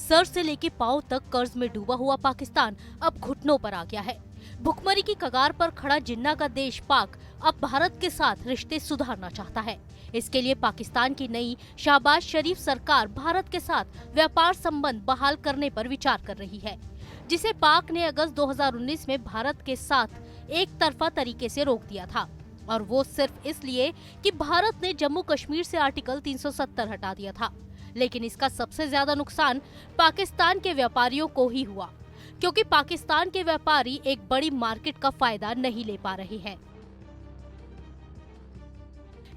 Sir से लेके पांव तक कर्ज में डूबा हुआ पाकिस्तान अब घुटनों पर आ गया है। भुखमरी की कगार पर खड़ा जिन्ना का देश पाक अब भारत के साथ रिश्ते सुधारना चाहता है। इसके लिए पाकिस्तान की नई शहबाज शरीफ सरकार भारत के साथ व्यापार संबंध बहाल करने पर विचार कर रही है, जिसे पाक ने अगस्त 2019 में भारत के साथ एक तरफा तरीके से रोक दिया था, और वो सिर्फ इसलिए कि भारत ने जम्मू कश्मीर से आर्टिकल 370 हटा दिया था। लेकिन इसका सबसे ज्यादा नुकसान पाकिस्तान के व्यापारियों को ही हुआ, क्योंकि पाकिस्तान के व्यापारी एक बड़ी मार्केट का फायदा नहीं ले पा रहे हैं।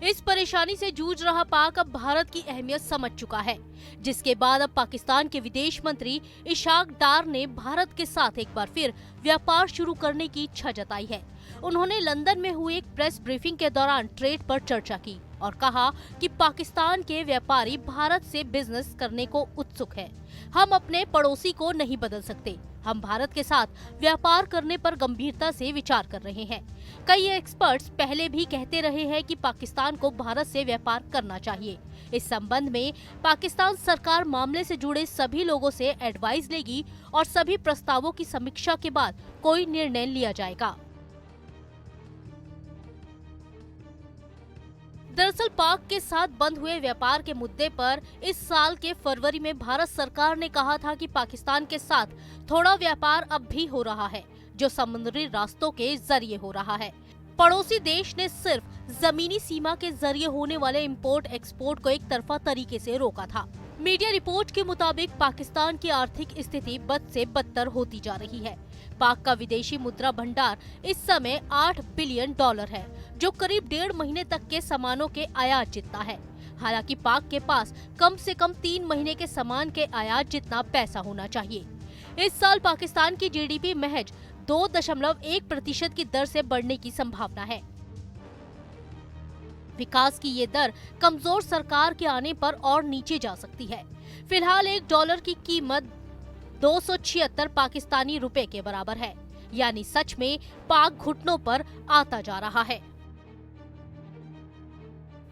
इस परेशानी से जूझ रहा पाक अब भारत की अहमियत समझ चुका है, जिसके बाद अब पाकिस्तान के विदेश मंत्री इशाक डार ने भारत के साथ एक बार फिर व्यापार शुरू करने की इच्छा जताई है। उन्होंने लंदन में हुई एक प्रेस ब्रीफिंग के दौरान ट्रेड पर चर्चा की और कहा कि पाकिस्तान के व्यापारी भारत से बिजनेस करने को उत्सुक है। हम अपने पड़ोसी को नहीं बदल सकते। हम भारत के साथ व्यापार करने पर गंभीरता से विचार कर रहे हैं। कई एक्सपर्ट्स पहले भी कहते रहे हैं कि पाकिस्तान को भारत से व्यापार करना चाहिए। इस संबंध में पाकिस्तान सरकार मामले से जुड़े सभी लोगों से एडवाइस लेगी और सभी प्रस्तावों की समीक्षा के बाद कोई निर्णय लिया जाएगा। दरअसल पाक के साथ बंद हुए व्यापार के मुद्दे पर इस साल के फरवरी में भारत सरकार ने कहा था कि पाकिस्तान के साथ थोड़ा व्यापार अब भी हो रहा है, जो समुद्री रास्तों के जरिए हो रहा है। पड़ोसी देश ने सिर्फ जमीनी सीमा के जरिए होने वाले इंपोर्ट एक्सपोर्ट को एक तरफा तरीके से रोका था। मीडिया रिपोर्ट के मुताबिक पाकिस्तान की आर्थिक स्थिति बद से बदतर होती जा रही है। पाक का विदेशी मुद्रा भंडार इस समय $8 बिलियन है, जो करीब 1.5 महीने तक के सामानों के आयात जितना है। हालांकि पाक के पास कम से कम 3 महीने के सामान के आयात जितना पैसा होना चाहिए। इस साल पाकिस्तान की जीडीपी महज 2.1% की दर से बढ़ने की संभावना है। विकास की ये दर कमजोर सरकार के आने पर और नीचे जा सकती है। फिलहाल $1 की कीमत 276 पाकिस्तानी रुपए के बराबर है, यानी सच में पाक घुटनों पर आता जा रहा है।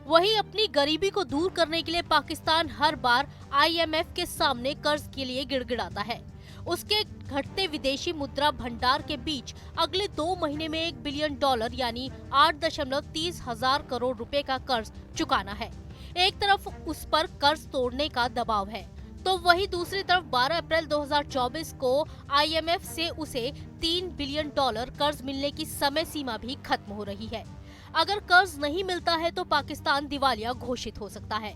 वहीं अपनी गरीबी को दूर करने के लिए पाकिस्तान हर बार IMF के सामने कर्ज के लिए गिड़गिड़ाता है। उसके घटते विदेशी मुद्रा भंडार के बीच अगले 2 महीने में $1 बिलियन यानी 8.30 हजार करोड़ रुपए का कर्ज चुकाना है। एक तरफ उस पर कर्ज तोड़ने का दबाव है, तो वहीं दूसरी तरफ 12 अप्रैल 2024 को IMF से उसे $3 बिलियन कर्ज मिलने की समय सीमा भी खत्म हो रही है। अगर कर्ज नहीं मिलता है तो पाकिस्तान दिवालिया घोषित हो सकता है।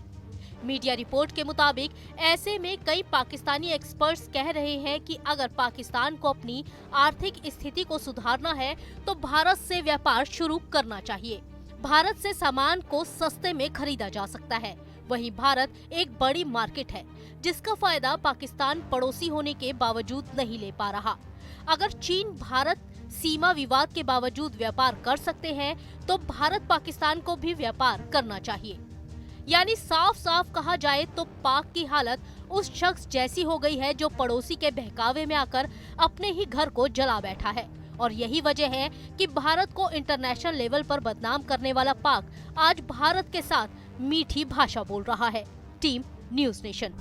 मीडिया रिपोर्ट के मुताबिक ऐसे में कई पाकिस्तानी एक्सपर्ट्स कह रहे हैं कि अगर पाकिस्तान को अपनी आर्थिक स्थिति को सुधारना है तो भारत से व्यापार शुरू करना चाहिए। भारत से सामान को सस्ते में खरीदा जा सकता है। वहीं भारत एक बड़ी मार्केट है, जिसका फायदा पाकिस्तान पड़ोसी होने के बावजूद नहीं ले पा रहा। अगर चीन भारत सीमा विवाद के बावजूद व्यापार कर सकते हैं, तो भारत पाकिस्तान को भी व्यापार करना चाहिए। यानी साफ साफ कहा जाए तो पाक की हालत उस शख्स जैसी हो गई है जो पड़ोसी के बहकावे में आकर अपने ही घर को जला बैठा है। और यही वजह है कि भारत को इंटरनेशनल लेवल पर बदनाम करने वाला पाक आज भारत के साथ मीठी भाषा बोल रहा है। Team news nation.